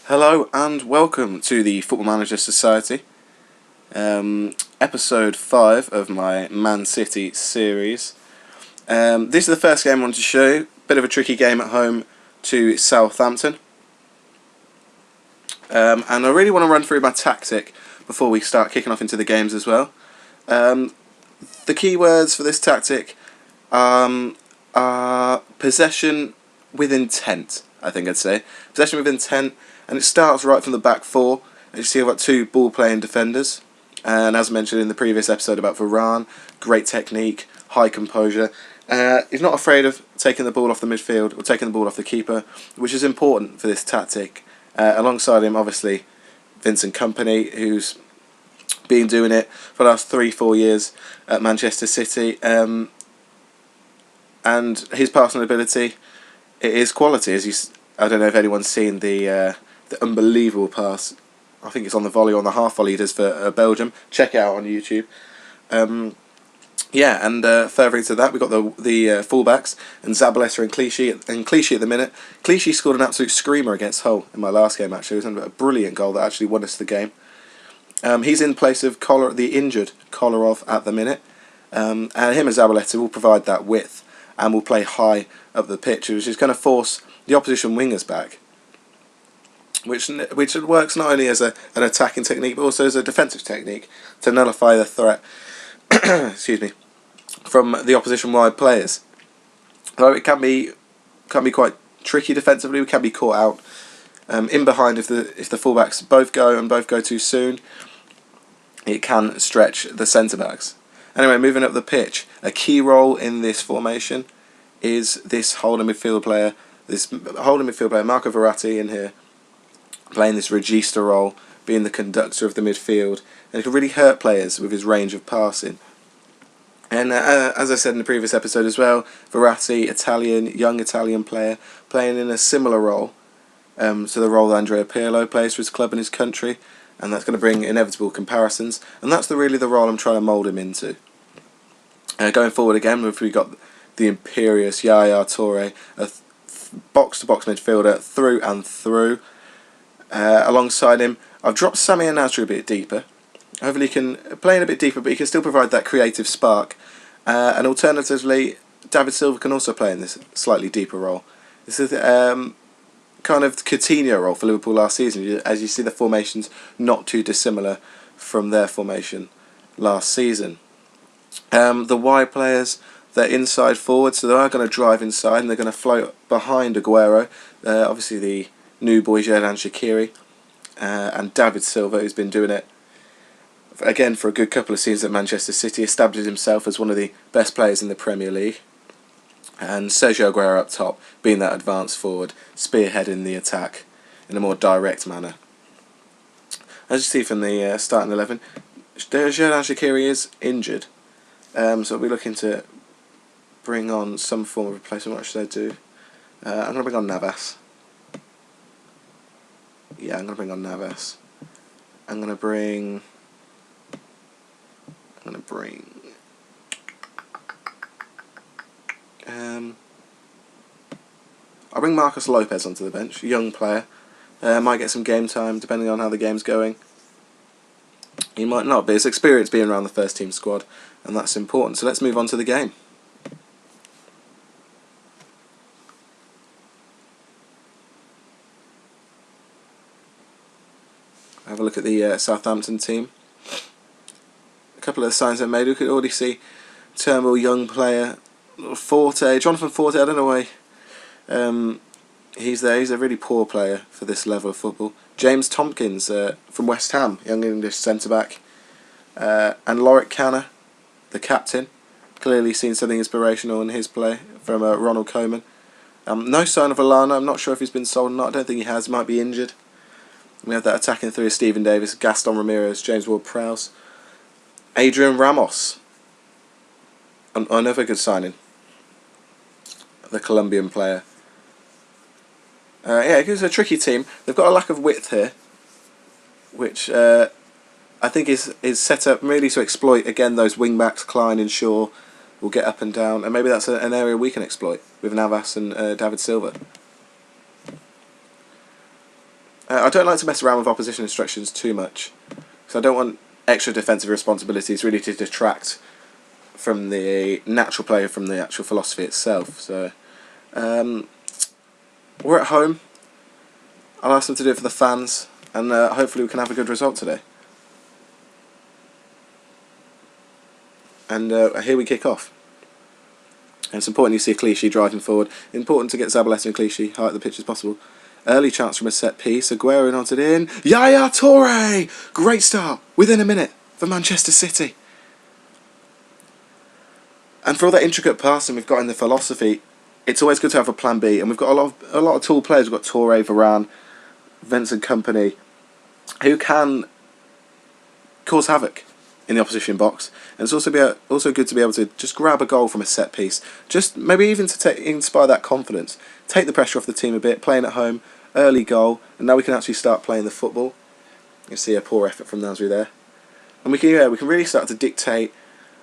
Hello and welcome to the Football Manager Society, episode 5 of my Man City series. This is the first game I wanted to show you. Bit of a tricky game at home to Southampton. And I really want to run through my tactic before we start kicking off into the games as well. The key words for this tactic are possession with intent, I think I'd say. Possession with intent, and it starts right from the back four. As you see, I've got two ball-playing defenders. And as mentioned in the previous episode about Varane, great technique, high composure. He's not afraid of taking the ball off the midfield or taking the ball off the keeper, which is important for this tactic. Alongside him, obviously, Vincent Kompany, who's been doing it for the last 3-4 years at Manchester City. And his passing ability, it is quality. I don't know if anyone's seen the unbelievable pass. I think it's on the volley, on the half volley he does for Belgium. Check it out on YouTube. Further into that, we've got the fullbacks and Zabaleta and Clichy at the minute. Clichy scored an absolute screamer against Hull in my last game. Actually, it was a brilliant goal that actually won us the game. He's in place of the injured Kolarov at the minute, and him and Zabaleta will provide that width and will play high up the pitch, which is going to force the opposition wingers back, which works not only as an attacking technique but also as a defensive technique to nullify the threat excuse me, from the opposition wide players. Though it can be quite tricky defensively. We can be caught out in behind if the fullbacks both go too soon. It can stretch the centre backs. Anyway, moving up the pitch, a key role in this formation is this holding midfield player. Marco Verratti in here, playing this regista role, being the conductor of the midfield, and he can really hurt players with his range of passing. And as I said in the previous episode as well, Verratti, young Italian player, playing in a similar role to the role that Andrea Pirlo plays for his club and his country, and that's going to bring inevitable comparisons, and that's really the role I'm trying to mould him into. Going forward again, we've got the imperious Yaya Toure, a box-to-box midfielder through and through. Alongside him, I've dropped Sami Nasri a bit deeper. Hopefully he can play in a bit deeper, but he can still provide that creative spark. And alternatively, David Silva can also play in this slightly deeper role. This is kind of Coutinho role for Liverpool last season, as you see the formations not too dissimilar from their formation last season. The wide players, they're inside forward, so they are going to drive inside and they're going to float behind Aguero. Obviously the new boy Xherdan Shaqiri and David Silva, who's been doing it again for a good couple of seasons at Manchester City, established himself as one of the best players in the Premier League. And Sergio Aguero up top, being that advanced forward, spearheading the attack in a more direct manner. As you see from the starting 11, Xherdan Shaqiri is injured, so we'll be looking to bring on some form of replacement. What should I do? I'm going to bring on Navas. Yeah, I'm going to bring on Navas. I'll bring Marcos Lopez onto the bench, young player. Might get some game time depending on how the game's going. He might not, but his experience being around the first team squad, and that's important. So let's move on to the game. Have a look at the Southampton team. A couple of the signs they made. We could already see Turnbull, young player, Jonathan Forte. I don't know why he's there. He's a really poor player for this level of football. James Tompkins from West Ham, young English centre back, and Lorik Cana, the captain. Clearly seen something inspirational in his play from Ronald Koeman. No sign of Alana. I'm not sure if he's been sold or not. I don't think he has. Might be injured. We have that attacking three of Stephen Davis, Gaston Ramirez, James Ward-Prowse, Adrian Ramos. Another good signing. The Colombian player. It's a tricky team. They've got a lack of width here, which I think is set up really to exploit, again, those wing-backs, Klein and Shaw will get up and down, and maybe that's an area we can exploit with Navas and David Silva. I don't like to mess around with opposition instructions too much, because I don't want extra defensive responsibilities really to detract from the natural play, from the actual philosophy itself. So we're at home. I'll ask them to do it for the fans, and hopefully we can have a good result today. And here we kick off. And it's important you see Clichy driving forward. Important to get Zabaleta and Clichy high at the pitch as possible. Early chance from a set piece. Aguero nodded in. Yaya Toure! Great start within a minute for Manchester City. And for all that intricate passing we've got in the philosophy, it's always good to have a plan B. And we've got a lot of tall players. We've got Toure, Varane, Vincent Kompany, who can cause havoc in the opposition box. And it's also good to be able to just grab a goal from a set piece. Just maybe even to inspire that confidence. Take the pressure off the team a bit, playing at home, early goal, and now we can actually start playing the football. You see a poor effort from Nasri there. And we can really start to dictate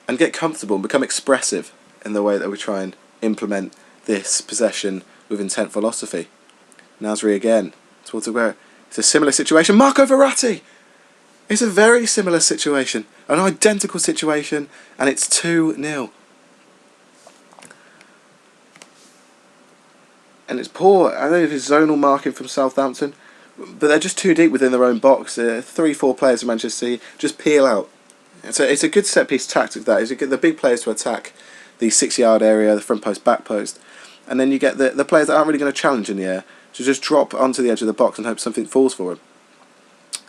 and get comfortable and become expressive in the way that we try and implement this possession with intent philosophy. Nasri again, towards Aguero. It's a similar situation. Marco Verratti! It's a very similar situation. An identical situation, and it's 2-0. And it's poor. I don't know if it's zonal marking from Southampton, but they're just too deep within their own box. 3-4 players from Manchester City just peel out. It's a good set-piece tactic, that is. You get the big players to attack the 6-yard area, the front post, back post, and then you get the players that aren't really going to challenge in the air to just drop onto the edge of the box and hope something falls for them.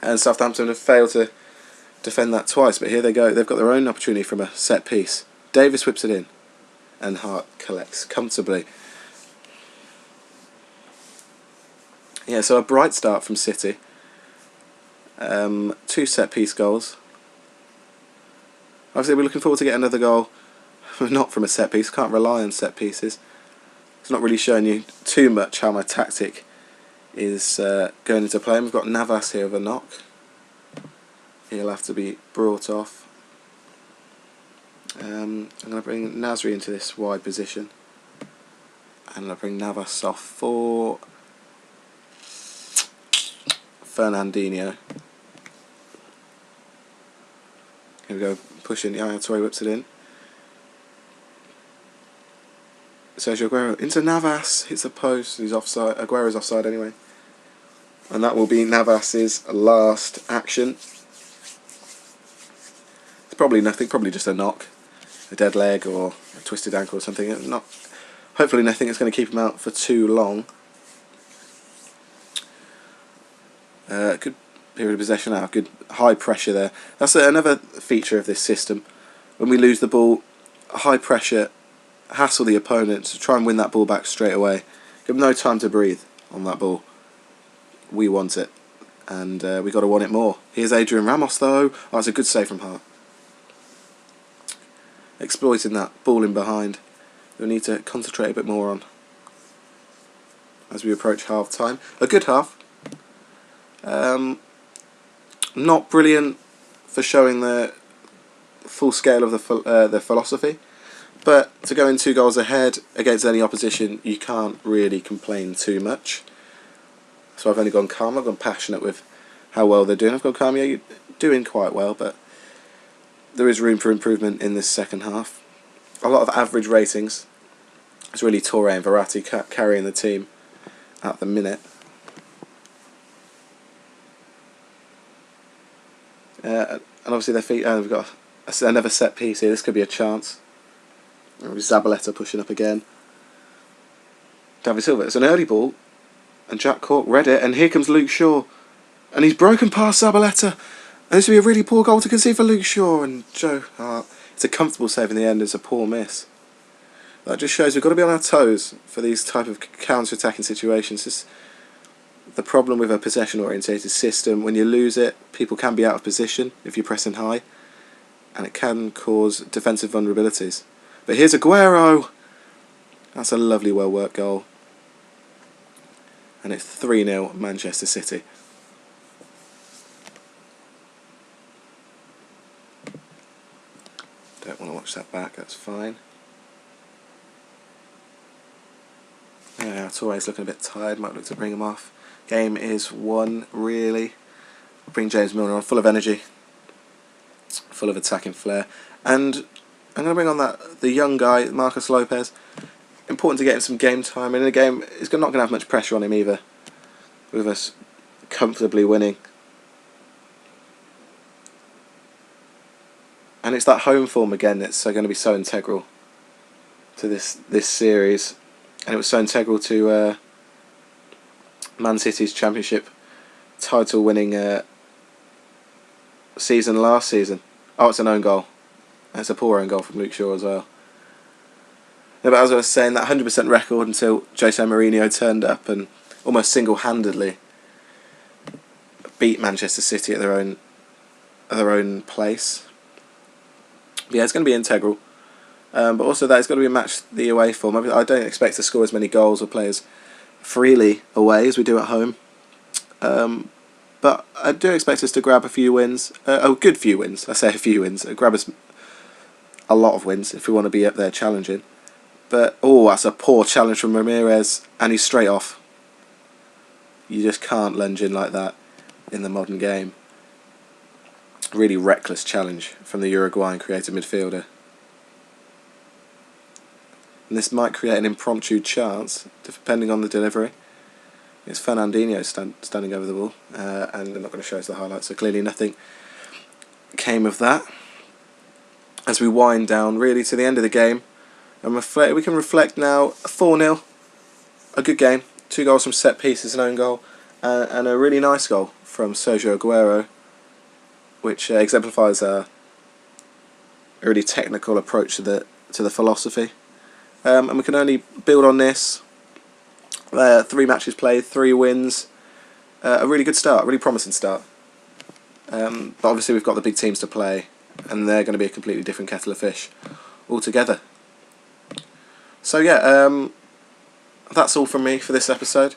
And Southampton have failed to defend that twice, but here they go. They've got their own opportunity from a set piece. Davis whips it in, and Hart collects comfortably. Yeah, so a bright start from City. 2 set piece goals. Obviously, we're looking forward to get another goal, not from a set piece. Can't rely on set pieces. It's not really showing you too much how my tactic is going into play. And we've got Navas here with a knock. He'll have to be brought off. I'm going to bring Nasri into this wide position. And I'm going to bring Navas off for Fernandinho. Here we go, pushing. Yaya Toure whips it in. Sergio Aguero into Navas, hits the post. He's offside. Aguero's offside anyway. And that will be Navas's last action. It's probably nothing, probably just a knock, a dead leg or a twisted ankle or something. Hopefully nothing that's going to keep him out for too long. Good period of possession now, good high pressure there. That's another feature of this system. When we lose the ball, high pressure, hassle the opponent to try and win that ball back straight away. Give them no time to breathe on that ball. We want it, and we got to want it more. Here's Adrian Ramos though. Oh, it's a good save from Hart. Exploiting that ball in behind. We need to concentrate a bit more on as we approach half time. A good half. Not brilliant for showing the full scale of the philosophy, but to go in 2 goals ahead against any opposition, you can't really complain too much. So I've only gone calm. I've gone passionate with how well they're doing. I've gone calm. Yeah, you're doing quite well, but there is room for improvement in this second half. A lot of average ratings. It's really Toure and Verratti carrying the team at the minute. And obviously their feet. We've got another set piece here. This could be a chance. Zabaleta pushing up again. David Silva. It's an early ball, and Jack Cork read it. And here comes Luke Shaw, and he's broken past Zabaleta. And this would be a really poor goal to concede for Luke Shaw and Joe Hart. It's a comfortable save in the end. It's a poor miss. That just shows we've got to be on our toes for these type of counter-attacking situations. It's the problem with a possession-orientated system. When you lose it, people can be out of position if you're pressing high, and it can cause defensive vulnerabilities. But here's Aguero. That's a lovely, well-worked goal. And it's 3-0 Manchester City. Don't want to watch that back, that's fine. Yeah, Toure's looking a bit tired, might look to bring him off. Game is won, really. Bring James Milner on, full of energy, full of attacking flair. And I'm going to bring on the young guy, Marcos Lopez. Important to get him some game time. And in the game, he's not going to have much pressure on him either, with us comfortably winning. And it's that home form again that's going to be so integral to this series. And it was so integral to Man City's Championship title winning season last season. Oh, it's an own goal. It's a poor own goal from Luke Shaw as well. Yeah, but as I was saying, that 100% record until Jose Mourinho turned up and almost single-handedly beat Manchester City at their own place. But yeah, it's going to be integral. But also that it's got to be matched the away form. I don't expect to score as many goals or play as freely away as we do at home. But I do expect us to grab a few wins. A good few wins. I say a few wins. Grab us a lot of wins if we want to be up there challenging. But, that's a poor challenge from Ramirez. And he's straight off. You just can't lunge in like that in the modern game. Really reckless challenge from the Uruguayan creative midfielder. And this might create an impromptu chance, depending on the delivery. It's Fernandinho standing over the ball, and I'm not going to show us the highlights, so clearly nothing came of that. As we wind down really to the end of the game, and we can reflect now. 4-0, a good game, 2 goals from set pieces, an own goal, and a really nice goal from Sergio Aguero, which exemplifies a really technical approach to the philosophy. And we can only build on this. 3 matches played, 3 wins. A really good start, really promising start. But obviously we've got the big teams to play, and they're going to be a completely different kettle of fish altogether. So yeah, that's all from me for this episode.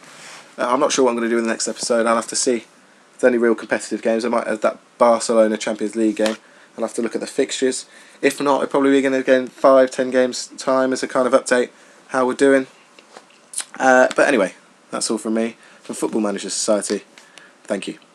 I'm not sure what I'm going to do in the next episode. I'll have to see. If there's any real competitive games, I might have that Barcelona Champions League game. I'll have to look at the fixtures. If not, it'll probably be going to go in 5-10 games time as a kind of update how we're doing. But anyway, that's all from me, from Football Manager Society. Thank you.